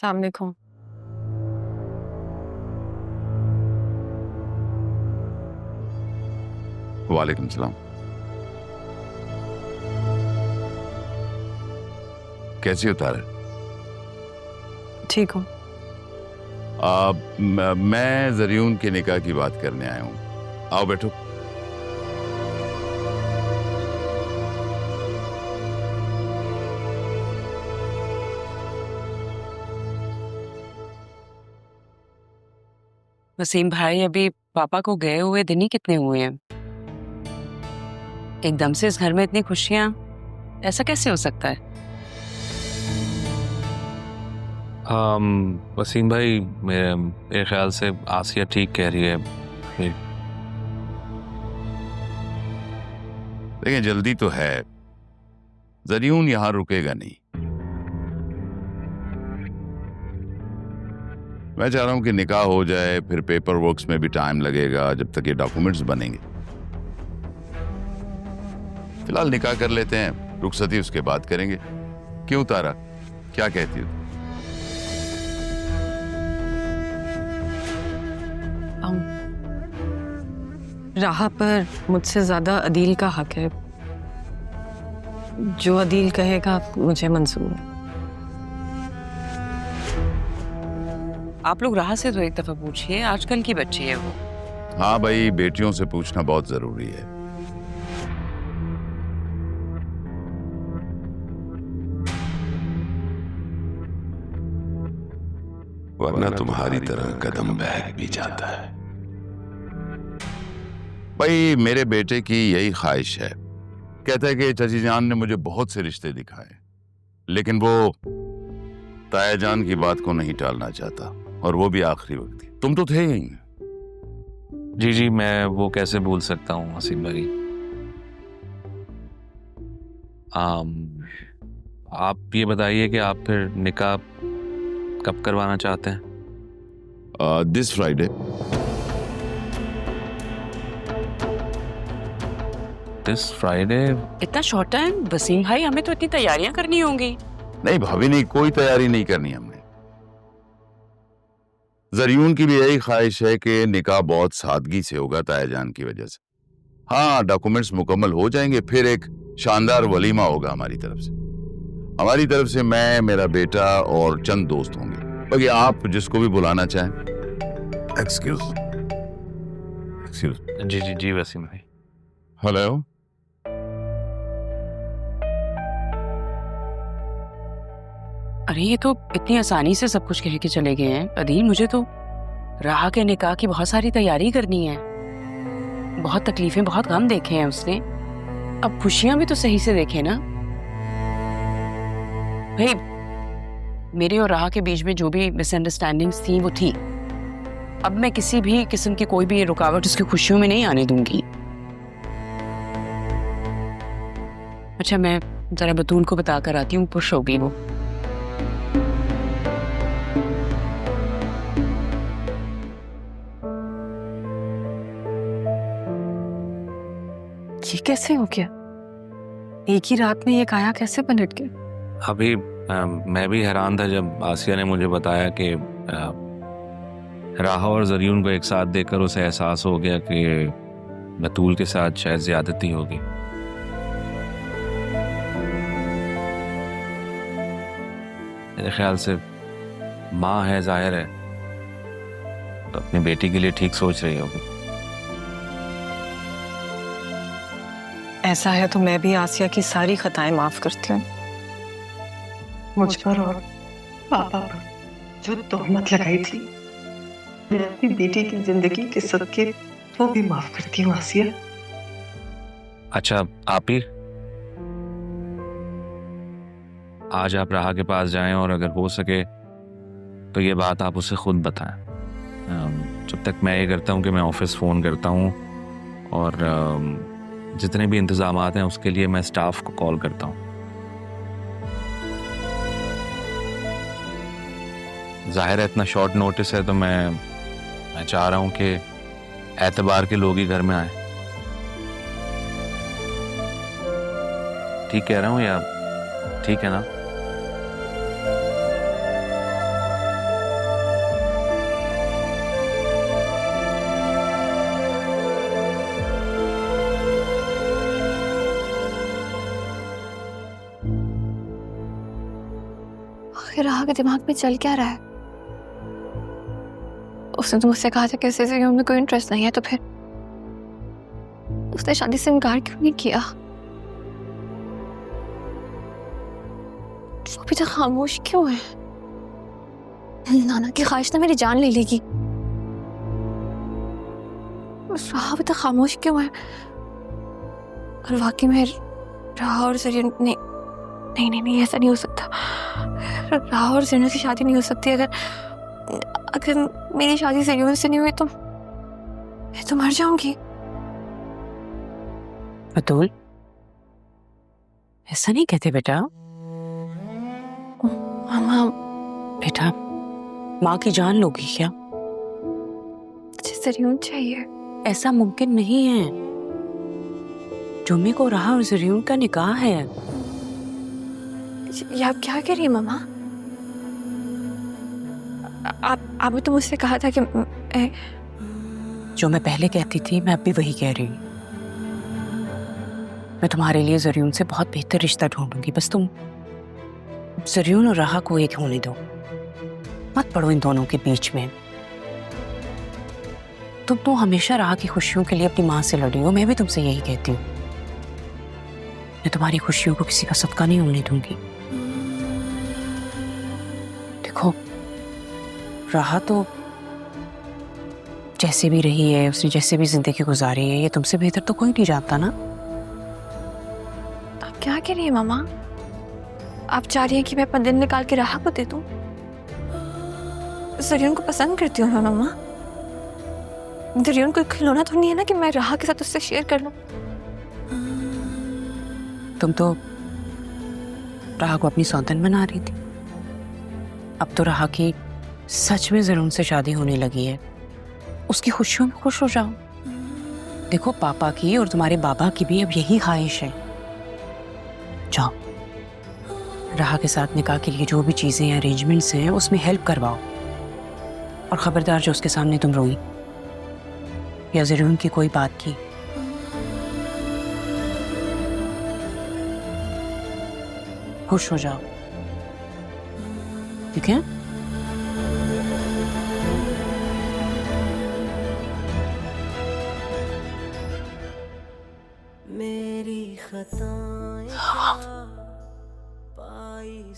अस्सलाम वालेकुम। वालेकुम सलाम। कैसी हो तारा? ठीक हूँ। मैं जरियून के निकाह की बात करने आया हूँ। आओ बैठो। वसीम भाई, अभी पापा को गए हुए दिन ही कितने हुए हैं? एकदम से इस घर में इतनी खुशियां, ऐसा कैसे हो सकता है? वसीम भाई, मेरे ख्याल से आसिया ठीक कह रही है। देखें, जल्दी तो है, जरियून यहां रुकेगा नहीं। मैं चाह रहा हूं कि निकाह हो जाए, फिर पेपर वर्क्स में भी टाइम लगेगा जब तक ये डॉक्यूमेंट्स बनेंगे। फिलहाल निकाह कर लेते हैं, रुखसती उसके बाद करेंगे। क्यों तारा, क्या कहती हो? राहा पर मुझसे ज्यादा अदील का हक है। जो अदील कहेगा मुझे मंजूर है। आप लोग राह से तो एक दफा पूछिए, आजकल की बच्ची है वो। हाँ भाई, बेटियों से पूछना बहुत जरूरी है। वरना तुम्हारी तरह कदम बहक भी जाता है। भाई, मेरे बेटे की यही ख्वाहिश है। कहता है कि चाची जान ने मुझे बहुत से रिश्ते दिखाए, लेकिन वो ताया जान की बात को नहीं टालना चाहता, और वो भी आखिरी वक्त। तुम तो थे ही। जी जी, मैं वो कैसे भूल सकता हूँ वसीम भाई। आप ये बताइए कि आप फिर निकाह कब करवाना चाहते हैं? This Friday. This Friday? इतना शॉर्ट टाइम वसीम भाई, हमें तो इतनी तैयारियां करनी होंगी। नहीं भाभी, नहीं, कोई तैयारी नहीं करनी हमने। जरियून की भी यही ख्वाहिश है कि निकाह बहुत सादगी से होगा ताया जान की वजह से। हाँ, डॉक्यूमेंट्स मुकम्मल हो जाएंगे, फिर एक शानदार वलीमा होगा हमारी तरफ से। हमारी तरफ से मैं, मेरा बेटा और चंद दोस्त होंगे। बाकी आप जिसको भी बुलाना चाहें। एक्सक्यूज। जी जी जी वसीम भाई। हेलो। अरे, ये तो इतनी आसानी से सब कुछ कह के चले गए हैं। अदील, मुझे तो राह के निकाह की बहुत सारी तैयारी करनी है। बहुत तकलीफें, बहुत गम देखे हैं उसने। अब खुशियां भी तो सही से देखे ना भाई। मेरे और राह के बीच में जो भी मिसअंडरस्टैंडिंग्स थी वो थी। अब मैं किसी भी किस्म की कोई भी रुकावट उसकी खुशियों में नहीं आने दूंगी। अच्छा, मैं जरा बतूल को बता कर आती हूँ, पुश होगी वो। ये कैसे हो गया? एक ही रात में ये काया कैसे पलट गया? अभी मैं भी हैरान था जब आसिया ने मुझे बताया कि राहा और जरियून को एक साथ देखकर उसे एहसास हो गया कि बतूल के साथ शायद ज्यादती होगी। मेरे ख्याल से माँ है, जाहिर है, तो अपनी बेटी के लिए ठीक सोच रही होगी। ऐसा है तो मैं भी आसिया की सारी खताएं माफ करती हूँ। मुझ पर और पापा पर जो तोहमत लगाई थी, मैं अपनी बेटी की जिंदगी के सदके वो भी माफ करती हूँ आसिया। अच्छा, आप ही आज आप राहा के पास जाएं और अगर हो सके तो ये बात आप उसे खुद बताएं। जब तक मैं ये करता हूँ कि मैं ऑफिस फ़ोन करता हूँ और जितने भी इंतज़ामात हैं उसके लिए मैं स्टाफ को कॉल करता हूँ। ज़ाहिर है इतना शॉर्ट नोटिस है, तो मैं चाह रहा हूँ कि एतबार के लोग ही घर में आए। ठीक कह रहा हूँ या ठीक है ना? आखिर राह के दिमाग में चल क्या रहा है? उसने तो मुझसे कहा था कि इस ज़रियून में कोई इंटरेस्ट नहीं है, तो फिर उसने शादी से इनकार क्यों नहीं किया? वो अभी तक खामोश क्यों है? नाना की ख्वाहिश ना मेरी जान ले लेगी। राह अभी तक खामोश क्यों है? और वाकई में राह और ज़रियून नहीं, ऐसा नहीं हो सकता। राह और ज़रियून की शादी नहीं हो सकती। अगर मेरी शादी ज़रियून से नहीं हुई तो मैं तो मर जाऊंगी। बतूल, ऐसा नहीं कहते बेटा। मामा, बेटा, माँ की जान लोगी क्या? मुझे ज़रियून चाहिए। ऐसा मुमकिन नहीं है। जुम्मे को राह और ज़रियून का निकाह है। ये आप क्या कह रही हैं मामा? आपने तो मुझसे कहा था कि जो मैं पहले कहती थी मैं अब भी वही कह रही हूँ। मैं तुम्हारे लिए ज़रियून से बहुत बेहतर रिश्ता ढूंढूंगी। बस तुम ज़रियून और राह को एक होने दो। मत पड़ो इन दोनों के बीच में। तुम तो हमेशा राह की खुशियों के लिए अपनी माँ से लड़ी हो। मैं भी तुमसे यही कहती हूँ। मैं तुम्हारी खुशियों को किसी का सदका नहीं होने दूंगी। देखो, राह तो जैसे भी रही है, उसने जैसे भी जिंदगी गुजारी है, ये तुमसे बेहतर तो कोई नहीं जानता ना। आप क्या कह रही हैं मामा? आप चाह रही हैं कि मैं अपना दिन निकाल के राह को दे दूं? ज़रियून को पसंद करती हूँ मैं मामा। ज़रियून कोई खिलौना तो नहीं है ना कि मैं राह के साथ उससे शेयर कर लूं। तुम तो राह को अपनी सौतन बना रही थी। अब तो राह की सच में ज़रियून से शादी होने लगी है। उसकी खुशियों में खुश हो जाओ। देखो, पापा की और तुम्हारे बाबा की भी अब यही ख्वाहिश है। जाओ, राह के साथ निकाह के लिए जो भी चीजें हैं, अरेंजमेंट्स हैं, उसमें हेल्प करवाओ। और खबरदार जो उसके सामने तुम रोई या ज़रियून की कोई बात की। खुश हो जाओ, ठीक है?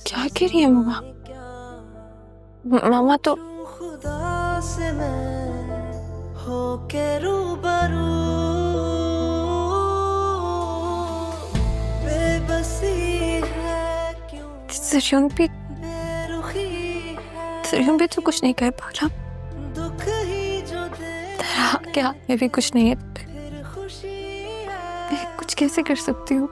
क्या कह रही है मामा? मामा तो खुदा से मैं होके रूबरू, बेबसी है क्यों, ज़रियून भी बेरुखी है, ज़रियून भी तो कुछ नहीं कह पा रहा। दुख ही जो दे राह के हाथ में भी कुछ नहीं है। फिर खुशी है। मैं कुछ कैसे कर सकती हूँ?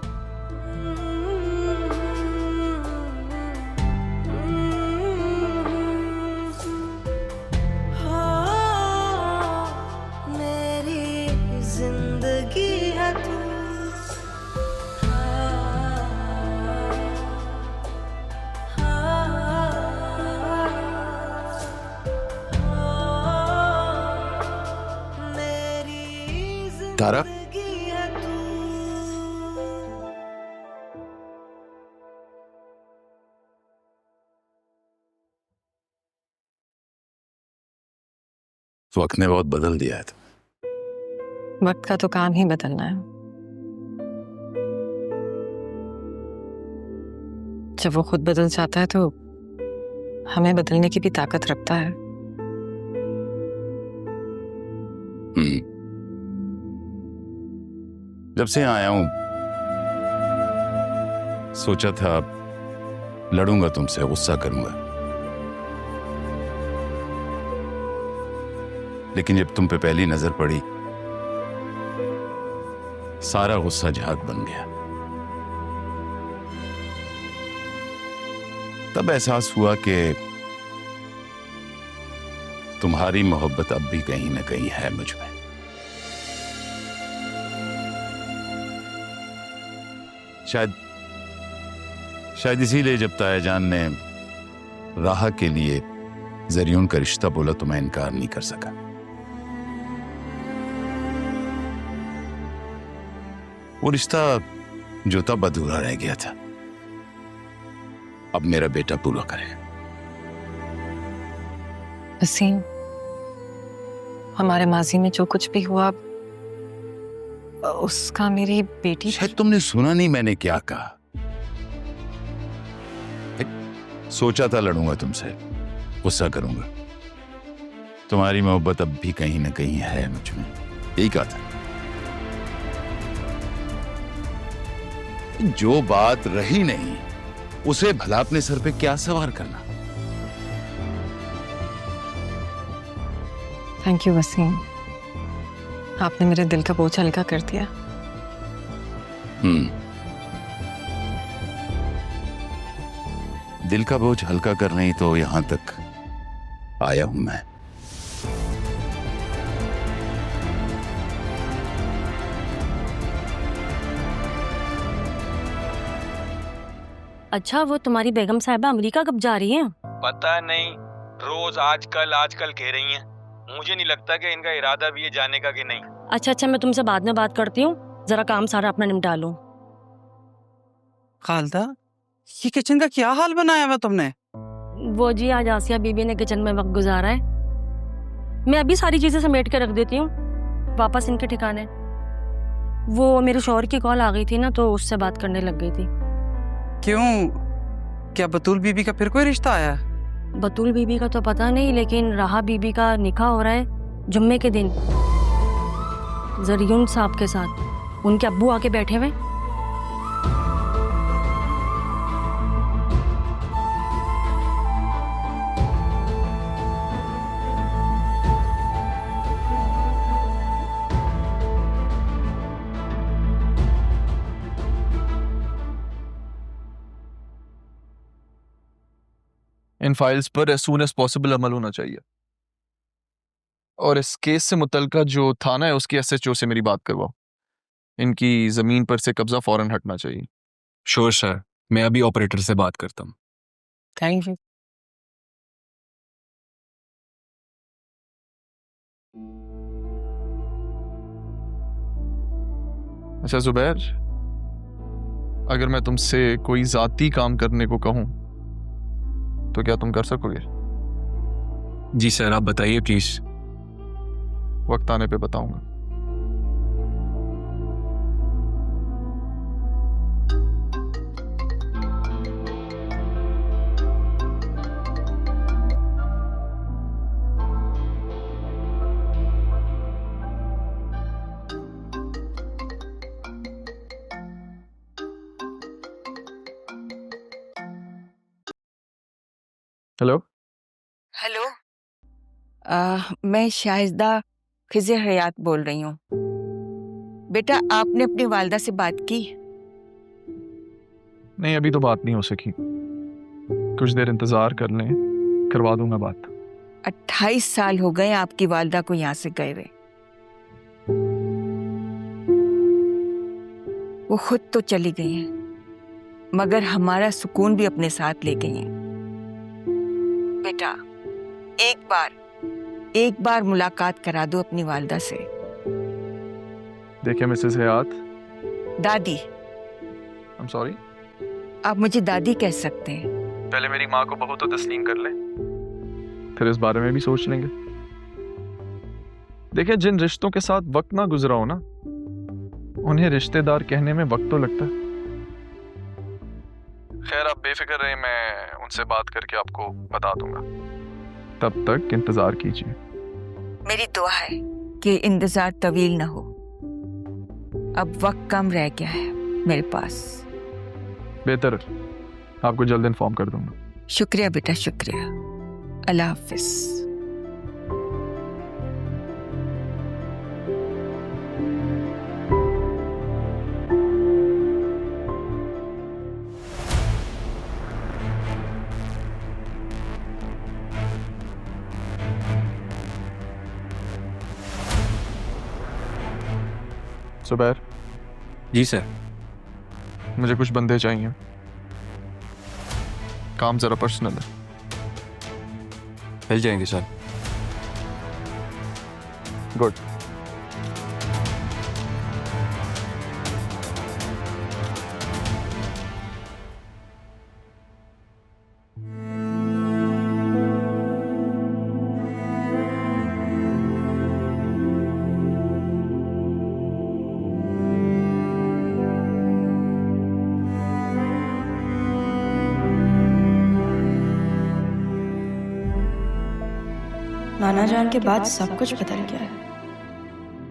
तारा, वक्त ने बहुत बदल दिया है। वक्त का तो काम ही बदलना है। जब वो खुद बदल जाता है तो हमें बदलने की भी ताकत रखता है। जब से आया हूं सोचा था लड़ूंगा तुमसे, गुस्सा करूंगा, लेकिन जब तुम पे पहली नजर पड़ी सारा गुस्सा झाग बन गया। तब एहसास हुआ कि तुम्हारी मोहब्बत अब भी कहीं ना कहीं है मुझ में। शायद इसीलिए जब तायाजान ने राह के लिए ज़रियून का रिश्ता बोला तो मैं इनकार नहीं कर सका। वो रिश्ता जो तब अधूरा रह गया था अब मेरा बेटा पूरा करेगा। वसीम, हमारे माजी में जो कुछ भी हुआ उसका मेरी बेटी शायद तुमने सुना नहीं मैंने क्या कहा। सोचा था लड़ूंगा तुमसे, गुस्सा करूंगा। तुम्हारी मोहब्बत अब भी कहीं ना कहीं है मुझ में, यही कहा था। जो बात रही नहीं उसे भला अपने सर पे क्या सवार करना। थैंक यू वसीम, आपने मेरे दिल का बोझ हल्का कर दिया। दिल का बोझ हल्का करने ही तो यहां तक आया हूं मैं। अच्छा, वो तुम्हारी बेगम साहिबा अमेरिका कब जा रही हैं? पता नहीं, रोज आजकल कह रही हैं। मुझे नहीं लगता कि इनका इरादा भी है जाने का कि नहीं। अच्छा, मैं तुमसे बाद में बात करती हूँ, जरा काम सारा अपना निपटा लो। खालदा, ये किचन का क्या हाल बनाया हुआ तुमने? वो जी, आज आसिया बीबी ने किचन में वक्त गुजारा है। मैं अभी सारी चीजें समेट के रख देती हूँ, वापस इनके ठिकाने। वो मेरे शौहर की कॉल आ गई थी ना, तो उससे बात करने लग गई थी। क्यों, क्या बतूल बीबी का फिर कोई रिश्ता आया? बतूल बीबी का तो पता नहीं, लेकिन राहा बीबी का निकाह हो रहा है जुम्मे के दिन जरियुन साहब के साथ। उनके अब्बू आके बैठे हुए। इन फाइल्स पर एज सून एज पॉसिबल अमल होना चाहिए, और इस केस से मुतल्लिका जो थाना है उसकी SHO से मेरी बात करवाओ। इनकी जमीन पर से कब्जा फौरन हटना चाहिए। श्योर सर, मैं अभी ऑपरेटर से बात करता हूँ। Thank you. अच्छा जुबैर, अगर मैं तुमसे कोई जाती काम करने को कहूँ तो क्या तुम कर सकोगे? जी सर, आप बताइए प्लीज। वक्त आने पे बताऊंगा। हेलो हेलो, मैं शाहिदा खिज़र हयात बोल रही हूँ। बेटा, आपने अपनी वालदा से बात की? नहीं, अभी तो बात नहीं हो सकी। कुछ देर इंतजार कर लें, करवा दूंगा बात। 28 साल हो गए आपकी वालदा को यहाँ से गए हुए। वो खुद तो चली गई हैं, मगर हमारा सुकून भी अपने साथ ले गई हैं। बेटा, एक बार मुलाकात करा दो अपनी वालदा से। देखिए मिसेस हयात, दादी, आई एम सॉरी। आप मुझे दादी कह सकते हैं। पहले मेरी माँ को बहू तो तस्लीम कर ले, फिर इस बारे में भी सोच लेंगे। देखिए, जिन रिश्तों के साथ वक्त ना गुजरा हो ना, उन्हें रिश्तेदार कहने में वक्त तो लगता है। खैर, आप बेफिक्र रहे, मैं उनसे बात करके आपको बता दूंगा। तब तक इंतजार कीजिए। मेरी दुआ है कि इंतजार तवील ना हो। अब वक्त कम रह गया है मेरे पास। बेहतर, आपको जल्द इन्फॉर्म कर दूंगा। शुक्रिया बेटा, शुक्रिया। अल्लाह हाफिज। जुबैर। जी सर। मुझे कुछ बंदे चाहिए, काम जरा पर्सनल है। मिल जाएंगे सर। गुड। नाना जान के बाद सब कुछ बदल गया है,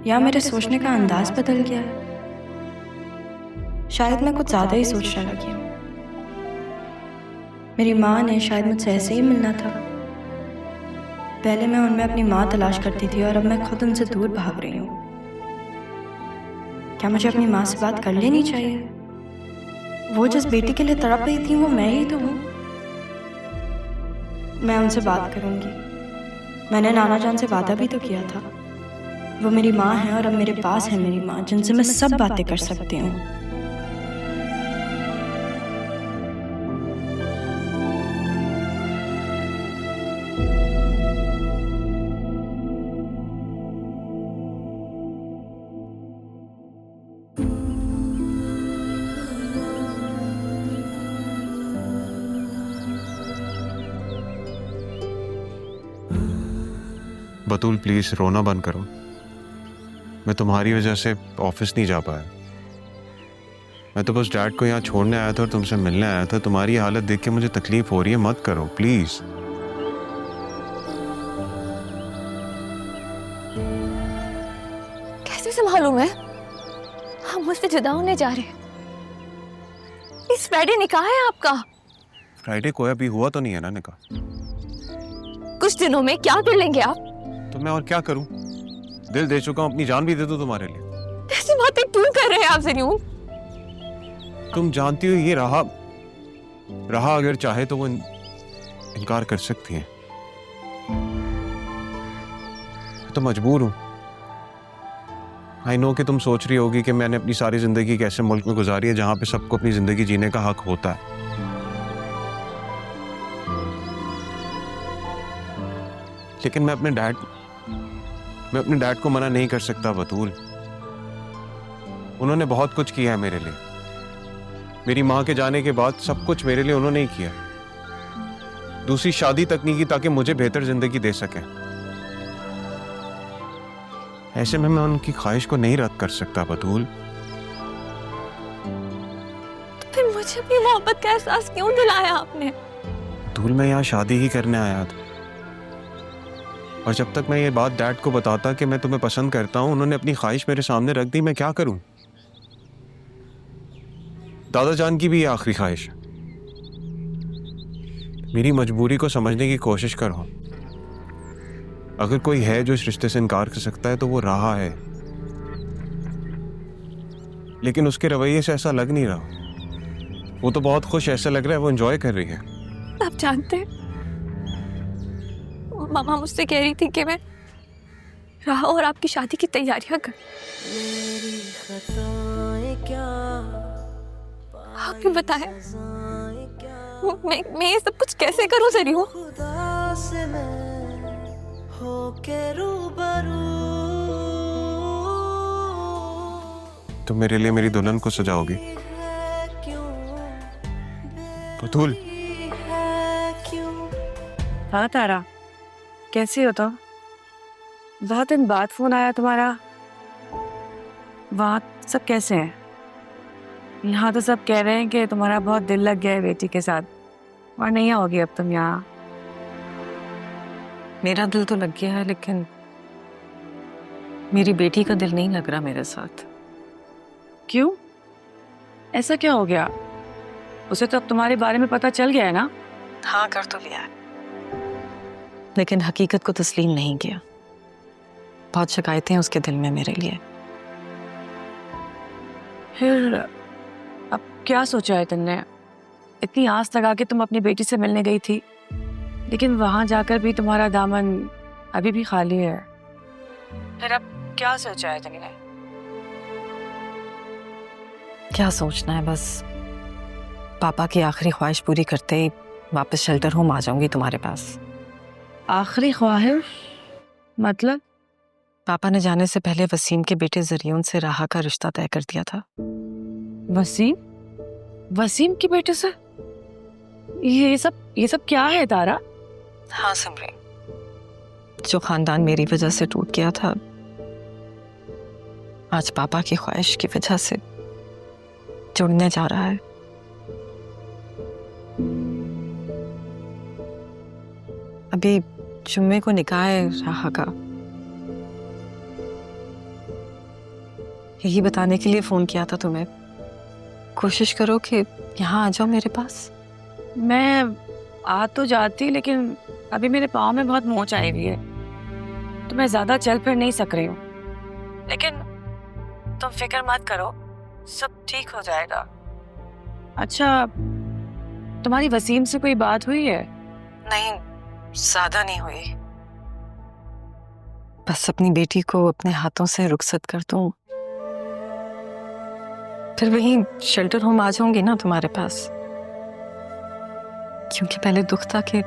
या मेरे सोचने का अंदाज बदल गया है। शायद मैं कुछ ज्यादा ही सोचने लगी हूँ। मेरी माँ ने शायद मुझसे ऐसे ही मिलना था। पहले मैं उनमें अपनी माँ तलाश करती थी और अब मैं खुद उनसे दूर भाग रही हूँ। क्या मुझे अपनी माँ से बात कर लेनी चाहिए? वो जिस बेटी के लिए तड़प रही थी वो मैं ही तो हूँ। मैं उनसे बात करूंगी। मैंने नाना जान से वादा भी तो किया था। वो मेरी माँ है और अब मेरे पास है मेरी माँ, जिनसे मैं सब बातें कर सकती हूँ। बतूल प्लीज रोना बंद करो। मैं तुम्हारी वजह से ऑफिस नहीं जा पाया। मैं तो बस डैड को यहाँ छोड़ने आया था और तुमसे मिलने आया था। तुम्हारी हालत देख के मुझे तकलीफ हो रही है, मत करो प्लीज। कैसे संभालूं मैं? हम मुझसे जुदा होने जा रहे हैं। इस फ्राइडे निकाह है आपका। फ्राइडे को अभी हुआ तो नहीं है ना निकाह? कुछ दिनों में क्या कर लेंगे आप? तो मैं और क्या करूं? दिल दे चुका हूं, अपनी जान भी दे दूं तुम्हारे लिए। ऐसी बातें क्यों कर रहे हैं आप ज़रियून? तुम जानती हो ये रहा अगर चाहे तो वो इनकार कर सकती है। तो मजबूर हूं। आई नो कि तुम सोच रही होगी कि मैंने अपनी सारी जिंदगी एक ऐसे मुल्क में गुजारी है जहां पे सबको अपनी जिंदगी जीने का हक होता है। लेकिन मैं अपने डैड को मना नहीं कर सकता बतूल। उन्होंने बहुत कुछ किया है मेरे लिए। मेरी माँ के जाने के बाद सब कुछ मेरे लिए उन्होंने ही किया। दूसरी शादी तक नहीं की ताकि मुझे बेहतर जिंदगी दे सके। ऐसे में मैं उनकी ख्वाहिश को नहीं रद्द कर सकता बतूल। तो फिर मुझे अपनी मोहब्बत का एहसास क्यों दिलाया आपने? बतूल मैं यहाँ शादी ही करने आया था और जब तक मैं ये बात डैड को बताता कि मैं तुम्हें पसंद करता हूँ, उन्होंने अपनी ख्वाहिश मेरे सामने रख दी। मैं क्या करूं? दादा जान की भी ये आखिरी ख्वाहिश है। मेरी मजबूरी को समझने की कोशिश करो। अगर कोई है जो इस रिश्ते से इनकार कर सकता है तो वो राहा है, लेकिन उसके रवैये से ऐसा लग नहीं रहा। वो तो बहुत खुश ऐसा लग रहा है वो एंजॉय कर रही है। आप जानते हैं, मामा मुझसे कह रही थी कि मैं राह और आपकी शादी की तैयारियां कर। मेरी खताएं क्या, आप ही बताएं, मैं ये सब कुछ कैसे करूं ज़रियून? खुदा से मैं होके रूबरू। तुम मेरे लिए मेरी दुल्हन को सजाओगी बतूल? हाँ तारा, कैसी हो? तो बहुत दिन बाद फोन आया तुम्हारा। वहाँ सब कैसे हैं? यहाँ तो सब कह रहे हैं कि तुम्हारा बहुत दिल लग गया है बेटी के साथ और नहीं आओगी अब तुम यहाँ। मेरा दिल तो लग गया है, लेकिन मेरी बेटी का दिल नहीं लग रहा मेरे साथ। क्यों? ऐसा क्या हो गया? उसे तो अब तुम्हारे बारे में पता चल गया है ना? हाँ, कर तो लिया है, लेकिन हकीकत को तस्लीम नहीं किया। बहुत शिकायतें हैं उसके दिल में मेरे लिए। फिर अब क्या सोचा है तुमने? इतनी आस लगा के तुम अपनी बेटी से मिलने गई थी, लेकिन वहां जाकर भी तुम्हारा दामन अभी भी खाली है। फिर अब क्या सोचा है तुमने? क्या सोचना है, बस पापा की आखिरी ख्वाहिश पूरी करते ही वापस शेल्टर होम आ जाऊंगी तुम्हारे पास। आखिरी ख्वाहिश मतलब? पापा ने जाने से पहले वसीम के बेटे ज़रियून से राहा का रिश्ता तय कर दिया था। वसीम के बेटे से? ये सब क्या है तारा? हाँ सिमरन, जो खानदान मेरी वजह से टूट गया था, आज पापा की ख्वाहिश की वजह से जुड़ने जा रहा है। अभी जुम्मे को निकाह है राहा का। यही बताने के लिए फोन किया था तुम्हें। कोशिश करो कि यहाँ आ जाओ मेरे पास। मैं आ तो जाती, लेकिन अभी मेरे पाँव में बहुत मोच आई हुई है, तो मैं ज्यादा चल फिर नहीं सक रही हूँ। लेकिन तुम फिक्र मत करो, सब ठीक हो जाएगा। अच्छा, तुम्हारी वसीम से कोई बात हुई है? नहीं, ज्यादा नहीं हुई। बस अपनी बेटी को अपने हाथों से रुखसत कर दूं, फिर वहीं शेल्टर होम आ जाऊंगी ना तुम्हारे पास। क्योंकि पहले दुख था कि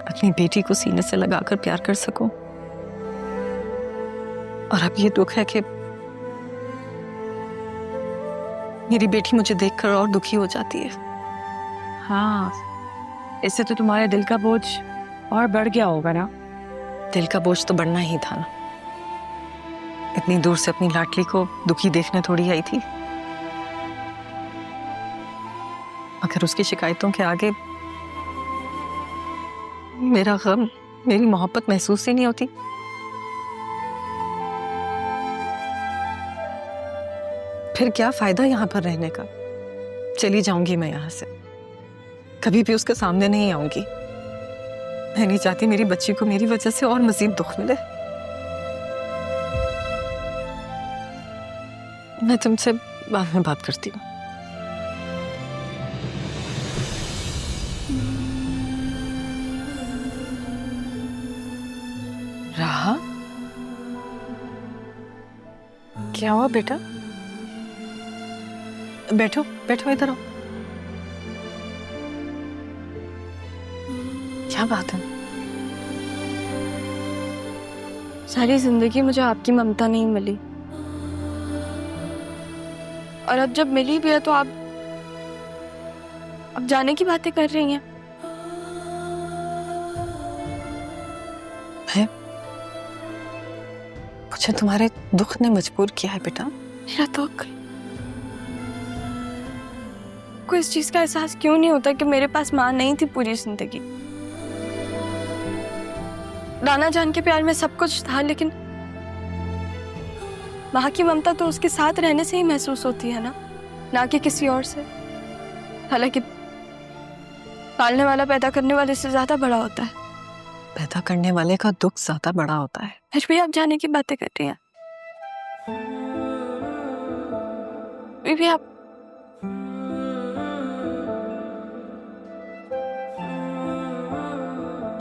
अपनी बेटी को सीने से लगाकर प्यार कर सकूं, और अब ये दुख है कि मेरी बेटी मुझे देखकर और दुखी हो जाती है। हाँ, इससे तो तुम्हारे दिल का बोझ और बढ़ गया होगा ना? दिल का बोझ तो बढ़ना ही था ना। इतनी दूर से अपनी लाडली को दुखी देखने थोड़ी आई थी। मगर उसकी शिकायतों के आगे मेरा गम, मेरी मोहब्बत महसूस ही नहीं होती। फिर क्या फायदा यहाँ पर रहने का? चली जाऊंगी मैं यहाँ से, कभी भी उसके सामने नहीं आऊंगी। मैं नहीं चाहती मेरी बच्ची को मेरी वजह से और मजीद दुख मिले। मैं तुमसे बाद में बात करती हूँ। राहा, क्या हुआ बेटा? बैठो बैठो, इधर आओ। क्या बात है? सारी जिंदगी मुझे आपकी ममता नहीं मिली, और अब जब मिली भी है तो आप अब जाने की बातें कर रही हैं। मुझे तुम्हारे दुख ने मजबूर किया है बेटा। मेरा दुख को इस चीज का एहसास क्यों नहीं होता कि मेरे पास माँ नहीं थी पूरी जिंदगी। नाना जान के प्यार में सब कुछ था, लेकिन माँ की ममता तो उसके साथ रहने से ही महसूस होती है ना कि किसी और से। हालांकि पालने वाला पैदा करने वाले से ज्यादा बड़ा होता है। पैदा करने वाले का दुख ज्यादा बड़ा होता है। फिर भी आप जाने की बातें कर रही हैं। भी आप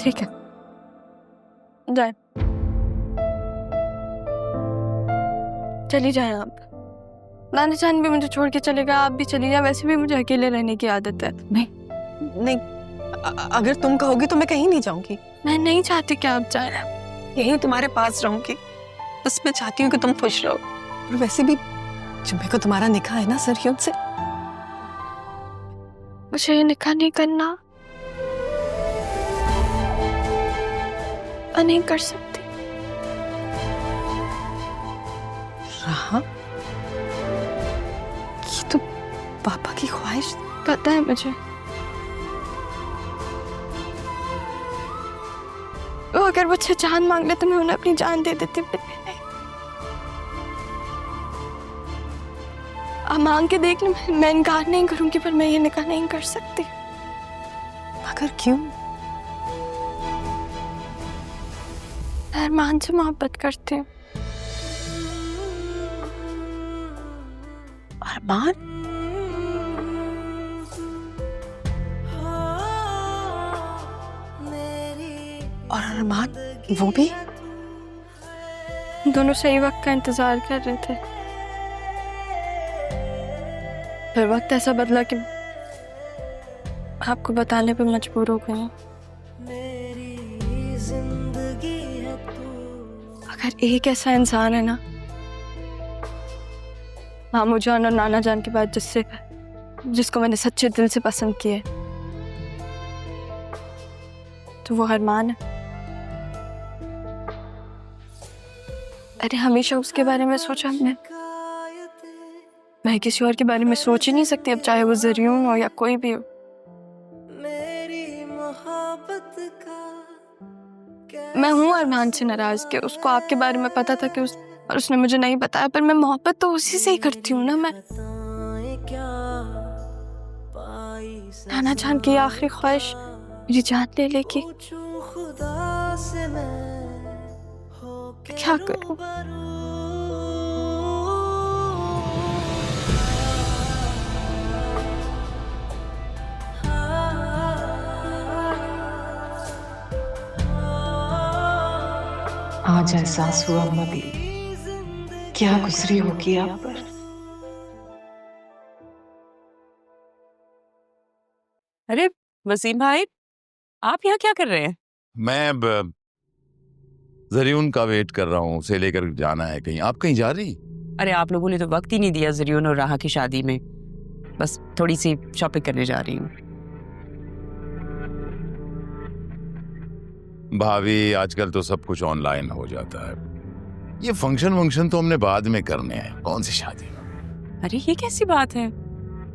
ठीक है, जाए, चली जाए आप। नाना जान भी मुझे छोड़ के चलेगा, आप भी चली जाए। वैसे भी मुझे अकेले रहने की आदत है। नहीं, अगर तुम कहोगी तो मैं कहीं नहीं जाऊंगी। मैं नहीं चाहती कि आप जाए, यहीं तुम्हारे पास रहूंगी। बस मैं चाहती हूँ कि तुम खुश रहो। और वैसे भी जुम्मे को तुम्हारा निकाह है ना सरियत से। मुझे ये निकाह नहीं करना, मैं नहीं कर सकती। राहा, ये तो पापा की ख्वाहिश। पता है मुझे, वो अगर मुझसे जान मांग ले तो मैं उन्हें अपनी जान दे देती। आप मांग के देख लो, मैं इनकार नहीं करूंगी, पर मैं ये निकाह नहीं कर सकती। मगर क्यों? अरमान से मोहब्बत करती हूँ। अरमान? और अरमान वो भी? दोनों सही वक्त का इंतजार कर रहे थे, फिर वक्त ऐसा बदला कि आपको बताने पे मजबूर हो गई। अगर एक ऐसा इंसान है ना मामू जान और नाना जान के बाद जिसको मैंने सच्चे दिल से पसंद किया, तो वो अरमान है। अरे हमेशा उसके बारे में सोचा हमने, मैं किसी और के बारे में सोच ही नहीं सकती, अब चाहे वो ज़रियून हो या कोई भी हो। मेरी मोहब्बत का मैं हूँ अरमान से नाराज के उसको आपके बारे में पता था कि और उसने मुझे नहीं बताया, पर मैं मोहब्बत तो उसी से ही करती हूँ ना। मैं नाना जान की आखिरी ख्वाहिश मेरी जान ले लेगी, क्या करूँ? आज एहसास हुआ मदी क्या गुजरी होगी आप पर। अरे वसीम भाई, आप यहाँ क्या कर रहे हैं? मैं अब जरीउन का वेट कर रहा हूँ, उसे लेकर जाना है कहीं। आप कहीं जा रही? अरे आप लोगों ने तो वक्त ही नहीं दिया जरीउन और राहा की शादी में। बस थोड़ी सी शॉपिंग करने जा रही हूँ। भाभी आजकल तो सब कुछ ऑनलाइन हो जाता है। ये फंक्शन तो हमने बाद में करने हैं, कौन सी शादी? अरे ये कैसी बात है,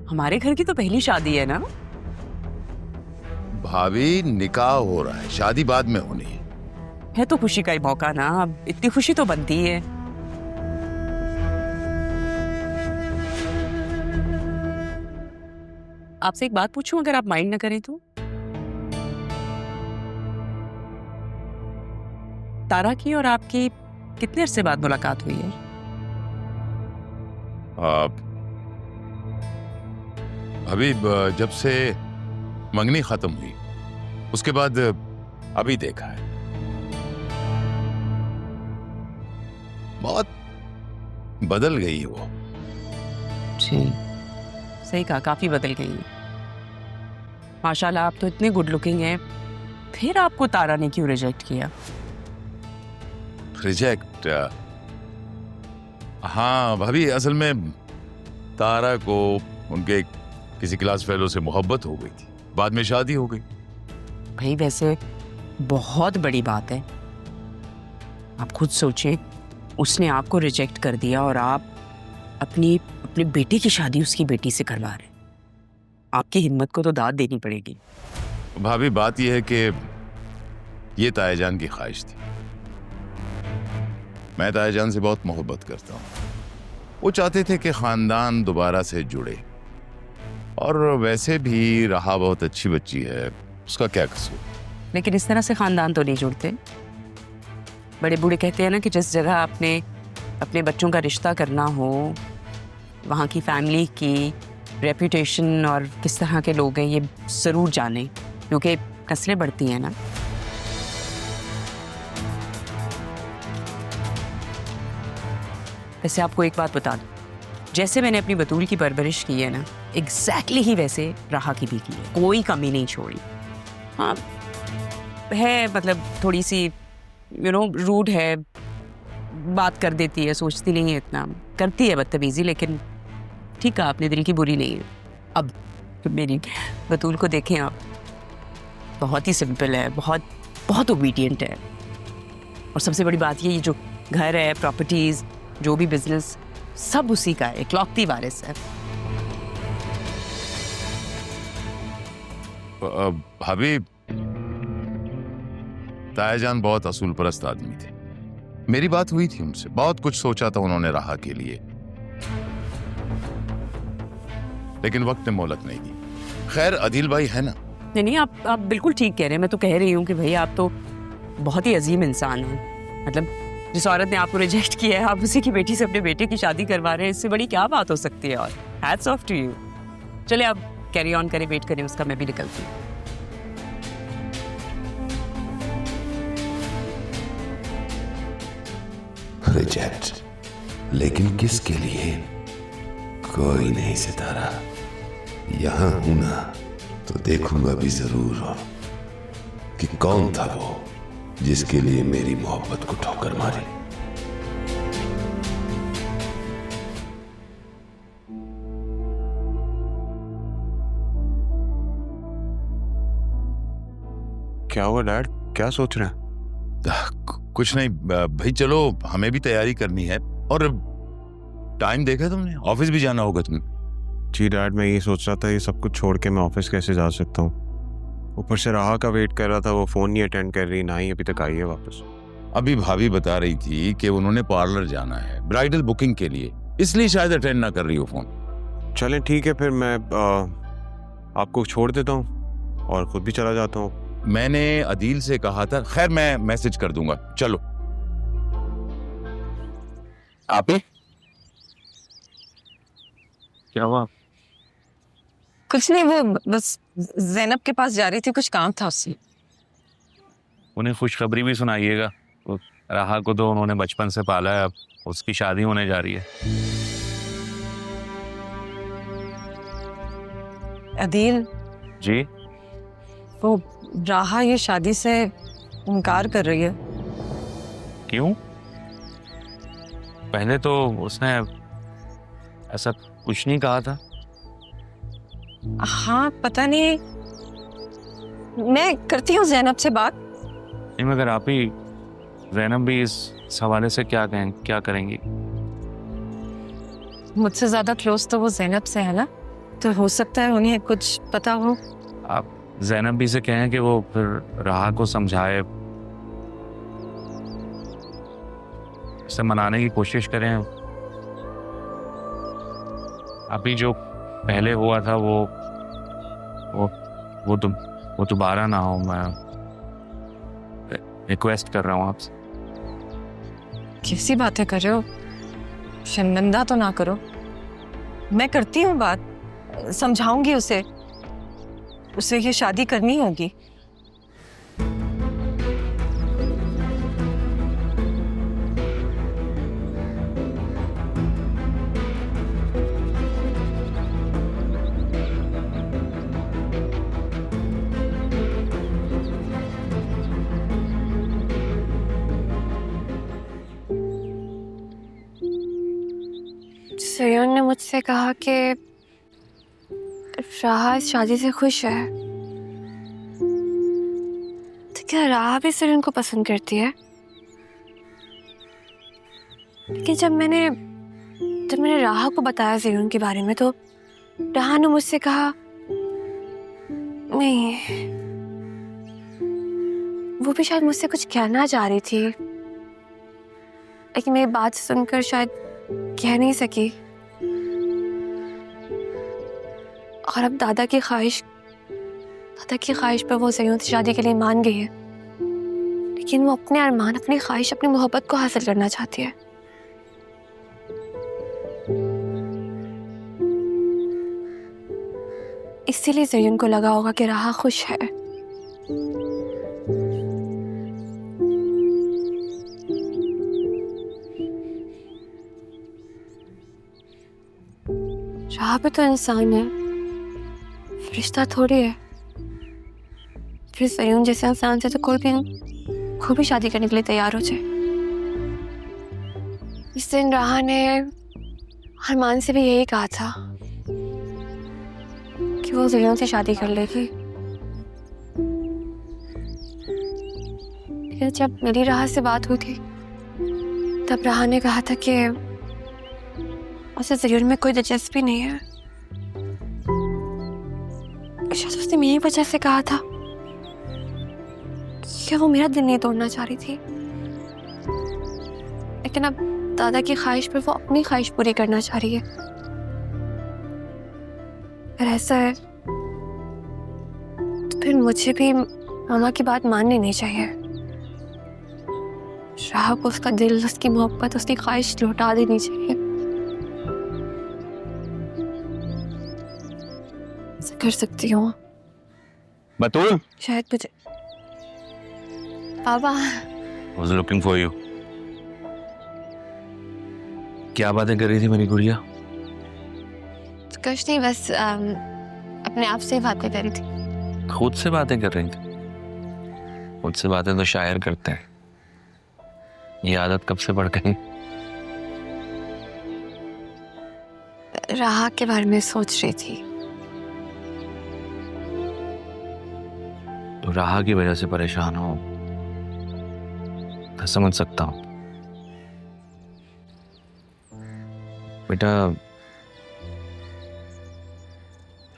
हमारे घर की तो पहली शादी है ना। भाभी निकाह हो रहा है, शादी बाद में होनी है तो खुशी का ही मौका ना, अब इतनी खुशी तो बनती है। आपसे एक बात पूछूं अगर आप माइंड ना करें तो? तारा की और आपकी कितने अरसे बाद मुलाकात हुई है? अभी जब से मंगनी खत्म हुई उसके बाद अभी देखा है। बहुत बदल गई वो। जी सही कहा, काफी बदल गई है। माशाल्लाह आप तो इतने गुड लुकिंग हैं, फिर आपको तारा ने क्यों रिजेक्ट किया? रिजेक्ट? हाँ भाभी, असल में तारा को उनके किसी क्लास फेलो से मोहब्बत हो गई थी, बाद में शादी हो गई। भाई वैसे बहुत बड़ी बात है, आप खुद सोचें, उसने आपको रिजेक्ट कर दिया और आप अपनी बेटी की शादी उसकी बेटी से करवा रहे। आपकी हिम्मत को तो दाद देनी पड़ेगी। भाभी बात यह है कि ये तायाजान की ख्वाहिश थी। मैं तायाजान से बहुत मोहब्बत करता हूँ। वो चाहते थे कि खानदान दोबारा से जुड़े, और वैसे भी राहा बहुत अच्छी बच्ची है, उसका क्या कसूर। लेकिन इस तरह से खानदान तो नहीं जुड़ते। बड़े बूढ़े कहते हैं ना कि जिस जगह आपने अपने बच्चों का रिश्ता करना हो, वहाँ की फैमिली की रेपुटेशन और किस तरह के लोग हैं ये ज़रूर जाने, क्योंकि नस्लें बढ़ती हैं ना। वैसे आपको एक बात बता दूं, जैसे मैंने अपनी बतूल की परवरिश की है ना, एग्जैक्टली ही वैसे राहा की भी की है, कोई कमी नहीं छोड़ी। हाँ है, मतलब थोड़ी सी रूड है, बात कर देती है, सोचती नहीं है इतना, करती है बदतमीजी, लेकिन ठीक है, अपने दिल की बुरी नहीं है। अब मेरी बतूल को देखें आप, बहुत ही सिंपल है, बहुत बहुत ओबीडियंट है, और सबसे बड़ी बात ये जो घर है, प्रॉपर्टीज, जो भी बिजनेस, सब उसी का है, इकलौती वारिस है। भाभी तायाजान बहुत असूल परस्त आदमी थे। मेरी बात हुई थी उनसे, बहुत कुछ सोचा था उन्होंने राहा के लिए, लेकिन वक्त ने मोहलत नहीं दी। खैर अदील भाई है ना? नहीं, आप बिल्कुल ठीक कह रहे हैं। मैं तो कह रही हूँ कि भाई आप तो बहुत ही अजीम इंसान हो। मतलब जिस औरत ने आपको रिजेक्ट किया है, आप उसी की बेटी से अपने बेटे की शादी करवा रहे हैं, इससे बड़ी क्या बात हो सकती है। और हैट्स ऑफ टू यू। चले आप कैरी ऑन करें, वेट करें उसका, मैं भी निकलती हूँ। रिजेक्ट, लेकिन किसके लिए? कोई नहीं सितारा, यहां हूं ना तो देखूंगा भी जरूर कि कौन था वो जिसके लिए मेरी मोहब्बत को ठोकर मारी। क्या हुआ डैड, क्या सोच रहे हैं? कुछ नहीं भाई, चलो हमें भी तैयारी करनी है, और टाइम देखा तुमने? ऑफिस भी जाना होगा तुम्हें। जी डैड, मैं ये सोच रहा था ये सब कुछ छोड़ के मैं ऑफिस कैसे जा सकता हूँ? ऊपर से राहा का वेट कर रहा था, वो फोन नहीं अटेंड कर रही, ना ही अभी तक आई है वापस। अभी भाभी बता रही थी कि उन्होंने पार्लर जाना है ब्राइडल बुकिंग के लिए, इसलिए शायद अटेंड ना कर रही हो फोन। चलें ठीक है, फिर मैं आपको छोड़ देता हूँ और खुद भी चला जाता हूँ। मैंने अदील से कहा था, खैर मैं मैसेज कर दूंगा। चलो। आप ही क्या हुआ? कुछ नहीं, वो बस जैनब के पास जा रही थी, कुछ काम था उससे। उन्हें खुशखबरी भी सुनाइएगा। तो राहा को तो उन्होंने बचपन से पाला है, अब उसकी शादी होने जा रही है। अदील जी? वो राहा ये शादी से इनकार कर रही है। क्यों? पहले तो उसने ऐसा कुछ नहीं कहा था। हाँ पता नहीं, मैं करती हूँ जैनब से बात। नहीं मगर आप ही, जैनब भी इस हवाले से क्या करेंगी? मुझसे ज्यादा क्लोज तो वो जैनब से है ना, तो हो सकता है उन्हें कुछ पता हो। आप जैनब भी से कहें कि वो फिर राहा को समझाए, उसे मनाने की कोशिश करें। अभी जो पहले हुआ था वो दोबारा ना हो। मैं रिक्वेस्ट कर रहा हूँ आपसे। कैसी बातें कर रहे हो? शर्मिंदा तो ना करो। मैं करती हूँ बात, समझाऊंगी उसे ये शादी करनी होगी। सयोन ने मुझसे कहा कि राहा इस शादी से खुश है, तो क्या राहा भी सयोन को पसंद करती है? लेकिन जब मैंने राहा को बताया सयोन के बारे में, तो राहा ने मुझसे कहा नहीं, वो भी शायद मुझसे कुछ कहना चाह रही थी, लेकिन मेरी बात सुनकर शायद कह नहीं सकी। और अब दादा की ख्वाहिश पर वो सयोन से शादी के लिए मान गई है, लेकिन वो अपने अरमान, अपनी ख्वाहिश, अपनी मोहब्बत को हासिल करना चाहती है। इसीलिए सयोन को लगा होगा कि राहा खुश है। राहा भी तो इंसान है, रिश्ता थोड़ी है। फिर सयोन जैसे इंसान से तो कोई भी शादी करने के लिए तैयार हो जाए। इस दिन राहा ने अरमान से भी यही कहा था कि वो सयोन से शादी कर लेगी, लेकिन जब मेरी राहा से बात हुई थी तब राहा ने कहा था कि उसे सयोन में कोई दिलचस्पी नहीं है। शायद उसने मेरी वजह से कहा था कि वो मेरा दिल नहीं तोड़ना चाह रही थी, लेकिन अब दादा की ख्वाहिश पर वो अपनी ख्वाहिश पूरी करना चाह रही है। अगर ऐसा है तो फिर मुझे भी मामा की बात माननी नहीं चाहिए। राहा को उसका दिल, उसकी मोहब्बत, उसकी ख्वाहिश लौटा देनी चाहिए। कर सकती हूँ बतूल। शायद मुझे पापा was looking for you। क्या बातें कर रही थी मेरी गुड़िया? कुछ नहीं, बस अपने आप से बातें कर रही थी। खुद से बातें कर रही थी? खुद से बातें तो शायर करते हैं, ये आदत कब से पड़ गई? राहा के बारे में सोच रही थी। तो राहा की वजह से परेशान हो, मैं समझ सकता हूं। बेटा,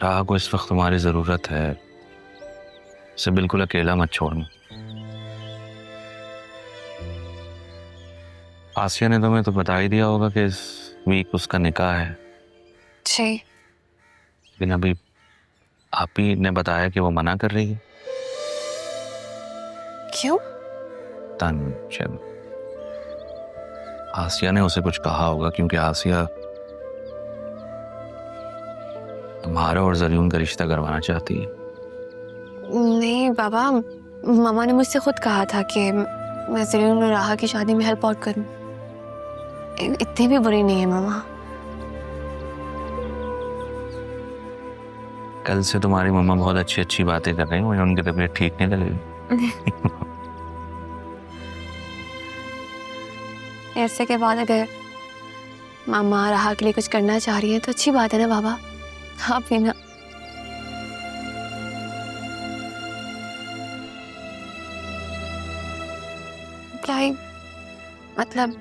राहा को इस वक्त तुम्हारी जरूरत है, उसे बिल्कुल अकेला मत छोड़ना। आसिया ने तुम्हें तो बता ही दिया होगा कि इस वीक उसका निकाह है। जी। लेकिन अभी आप ही ने बताया कि वो मना कर रही है। क्यों? शायद आसिया ने उसे कुछ कहा होगा, क्योंकि आसिया तुम्हारा और जरीन का रिश्ता करवाना चाहती है। नहीं बाबा, मामा ने मुझसे खुद कहा था कि मैं जरीन और राहा की शादी में हेल्प आउट करूं। इतनी भी बुरी नहीं है मामा। कल से तुम्हारी मम्मा बहुत अच्छी अच्छी बातें कर रही हैं, मुझे उनकी तबीयत ठीक नहीं लगेगी। ऐसे के बाद अगर मामा राहा के लिए कुछ करना चाह रही है तो अच्छी बात है ना बाबा। आप भी ना। क्या ही मतलब,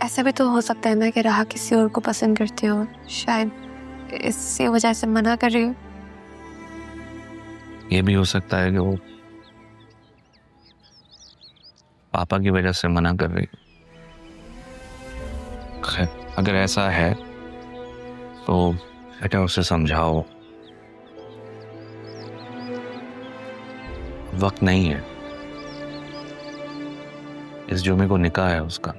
ऐसा भी तो हो सकता है ना कि राहा किसी और को पसंद करते हो, शायद इसी वजह से मना कर रही हो। ये भी हो सकता है कि वो पापा की वजह से मना कर रही है। खैर, अगर ऐसा है तो बेटा उसे समझाओ, वक्त नहीं है। इस जुमे को निकाह है उसका।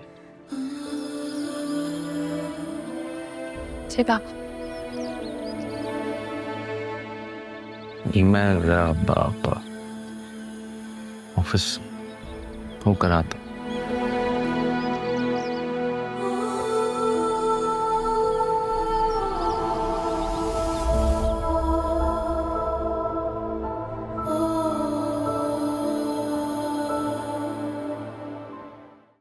जी बाप। मैं ऑफिस होकर आता।